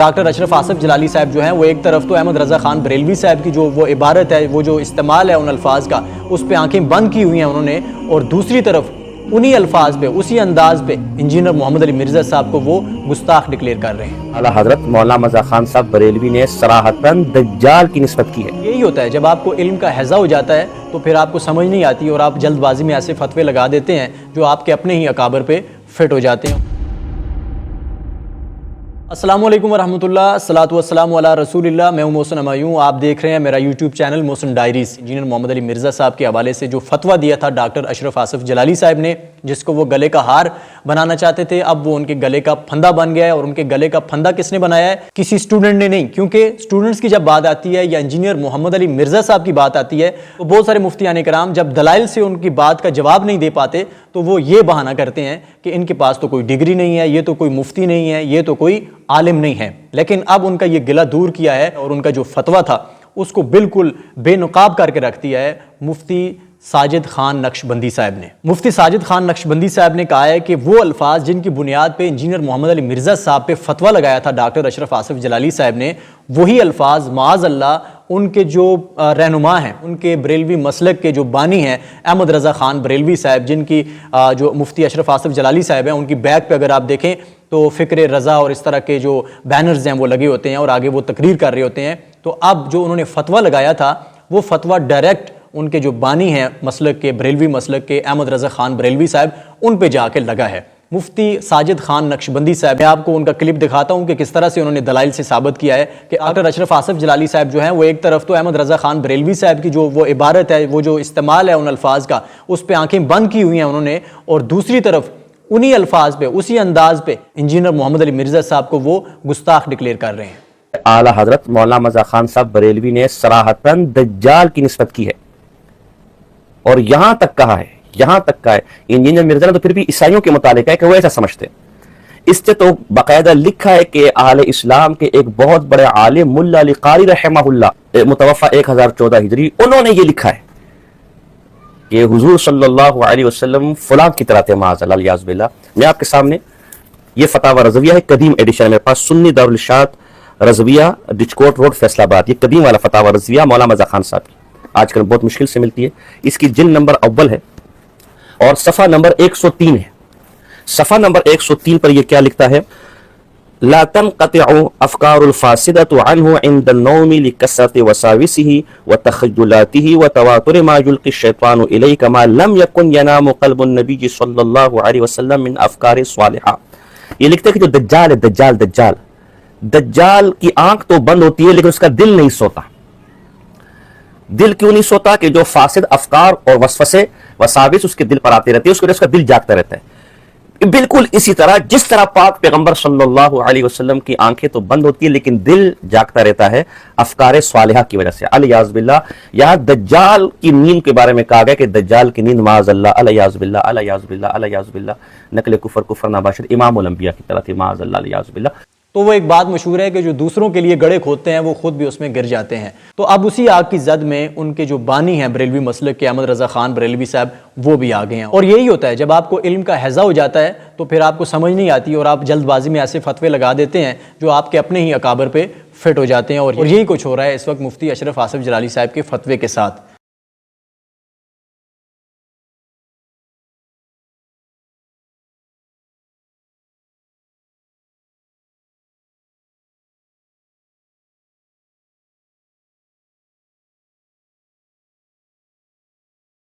Doctor اشرف آصف جلالی صاحب جو ہیں وہ ایک طرف تو احمد رضا خان بریلوی صاحب کی جو وہ عبارت ہے، وہ جو استعمال ہے ان الفاظ کا، اس پہ آنکھیں بند کی ہوئی ہیں انہوں نے، اور دوسری طرف انہی الفاظ پہ اسی انداز پہ انجینئر محمد علی مرزا صاحب کو وہ گستاخ ڈکلیئر کر رہے ہیں۔ اعلیٰ حضرت مولانا مزا خان صاحب بریلوی نے صراحتاً دجال کی نسبت کی ہے۔ یہی ہوتا ہے جب آپ کو علم کا ہیضہ ہو جاتا ہے تو پھر آپ کو سمجھ نہیں آتی اور آپ جلد بازی میں ایسے فتوے لگا دیتے ہیں جو آپ کے اپنے ہی اکابر پہ فٹ ہو جاتے ہیں۔ السلام علیکم ورحمۃ اللہ، الصلاۃ والسلام علی رسول اللہ۔ میں ہوں محسن ہمایوں، آپ دیکھ رہے ہیں میرا یوٹیوب چینل محسن ڈائریز۔ انجینئر محمد علی مرزا صاحب کے حوالے سے جو فتویٰ دیا تھا ڈاکٹر اشرف آصف جلالی صاحب نے، جس کو وہ گلے کا ہار بنانا چاہتے تھے، اب وہ ان کے گلے کا پھندا بن گیا ہے۔ اور ان کے گلے کا پھندا کس نے بنایا ہے؟ کسی اسٹوڈنٹ نے نہیں، کیونکہ اسٹوڈنٹس کی جب بات آتی ہے یا انجینئر محمد علی مرزا صاحب کی بات آتی ہے تو بہت سارے مفتیان کرام جب دلائل سے ان کی بات کا جواب نہیں دے پاتے تو وہ یہ بہانہ کرتے ہیں کہ ان کے پاس تو کوئی ڈگری نہیں ہے، یہ تو کوئی مفتی نہیں ہے، یہ تو کوئی عالم نہیں ہے۔ لیکن اب ان کا یہ گلہ دور کیا ہے اور ان کا جو فتویٰ تھا اس کو بالکل بے نقاب کر کے رکھ دیا ہے مفتی ساجد خان نقشبندی صاحب نے۔ مفتی ساجد خان نقشبندی صاحب نے کہا ہے کہ وہ الفاظ جن کی بنیاد پہ انجینئر محمد علی مرزا صاحب پہ فتویٰ لگایا تھا ڈاکٹر اشرف آصف جلالی صاحب نے، وہی الفاظ معاذ اللہ ان کے جو رہنما ہیں، ان کے بریلوی مسلک کے جو بانی ہیں احمد رضا خان بریلوی صاحب، جن کی جو مفتی اشرف آصف جلالی صاحب ہیں، ان کی بیک پہ اگر آپ دیکھیں تو فکر رضا اور اس طرح کے جو بینرز ہیں وہ لگے ہوتے ہیں اور آگے وہ تقریر کر رہے ہوتے ہیں۔ تو اب جو انہوں نے فتویٰ لگایا تھا وہ فتویٰ ڈائریکٹ ان کے جو بانی ہیں مسلک کے، بریلوی مسلک کے احمد رضا خان بریلوی صاحب، ان پہ جا کے لگا ہے۔ مفتی ساجد خان نقشبندی صاحب، میں آپ کو ان کا کلپ دکھاتا ہوں کہ کس طرح سے انہوں نے دلائل سے ثابت کیا ہے کہ ڈاکٹر اشرف آصف جلالی صاحب جو ہیں وہ ایک طرف تو احمد رضا خان بریلوی صاحب کی جو وہ عبارت ہے، وہ جو استعمال ہے ان الفاظ کا، اس پہ آنکھیں بند کی ہوئی ہیں انہوں نے، اور دوسری طرف انہی الفاظ پہ اسی انداز پہ انجینئر محمد علی مرزا صاحب کو وہ گستاخ ڈکلیئر کر رہے ہیں۔ اعلیٰ حضرت مولانا مزا خان صاحب بریلوی نے صراحتاً دجال کی نسبت کی ہے اور یہاں تک کہا ہے انجینئر مرزا نے تو پھر بھی عیسائیوں کے متعلق ہے کہ وہ ایسا سمجھتے ہیں۔ اس سے تو باقاعدہ لکھا ہے کہ اہل اسلام کے ایک بہت بڑے عالم ملا علی قاری رحمہ اللہ، متوفہ 1014 ہجری، انہوں نے یہ لکھا ہے کہ حضور صلی اللہ علیہ وسلم فلاں کی طرح تھے معاذ اللہ الیاذ باللہ۔ میں آپ کے سامنے یہ فتاوی رضویہ ہے، قدیم ایڈیشن ہے میرے پاس، سنی دارالارشاد رضویہ، ڈچکوٹ روڈ، فیصل آباد، یہ قدیم والا فتاوی رضویہ مولانا مزا خان صاحب کی، آج کل بہت مشکل سے ملتی ہے۔ اس کی جلد نمبر اول ہے اور صفحہ نمبر 103 ہے۔ صفحہ نمبر 103 پر یہ کیا لکھتا ہے؟ لا تنقطع افکار الفاسدۃ عنہ عند النوم لکثرۃ وساوسہ وتخیلاته وتواتر ما یلقی الشیطان الیک ما لم یکن ینام قلب النبی صلی اللہ علیہ وسلم من افکار صالحہ۔ یہ لکھتے ہیں کہ جو دجال ہے، دجال کی آنکھ تو بند ہوتی ہے لیکن اس کا دل نہیں سوتا۔ دل کیوں نہیں سوتا؟ کہ جو فاسد افکار اور وسوسے وساوس اس کے دل پر آتے رہتے ہیں، اس کی وجہ سے اس کا دل جاگتا رہتا ہے۔ بالکل اسی طرح جس طرح پاک پیغمبر صلی اللہ علیہ وسلم کی آنکھیں تو بند ہوتی ہیں لیکن دل جاگتا رہتا ہے افکار صالحہ کی وجہ سے۔ الیاذ باللہ، یہاں دجال کی نیند کے بارے میں کہا گیا کہ دجال کی نیند معاذ اللہ، الیاذ باللہ، الیاذ باللہ، الیاذ باللہ، نقل کفر ناباشد امام الانبیاء کی طرح تھی، معاذ اللہ، الیاذ باللہ۔ تو وہ ایک بات مشہور ہے کہ جو دوسروں کے لیے گڑھے کھودتے ہیں وہ خود بھی اس میں گر جاتے ہیں۔ تو اب اسی آگ کی زد میں ان کے جو بانی ہیں بریلوی مسلک کے احمد رضا خان بریلوی صاحب، وہ بھی آ گئے ہیں۔ اور یہی ہوتا ہے جب آپ کو علم کا ہیضہ ہو جاتا ہے تو پھر آپ کو سمجھ نہیں آتی اور آپ جلد بازی میں ایسے فتوے لگا دیتے ہیں جو آپ کے اپنے ہی اکابر پہ فٹ ہو جاتے ہیں۔ اور یہی کچھ ہو رہا ہے اس وقت مفتی اشرف آصف جلالی صاحب کے فتوے کے ساتھ۔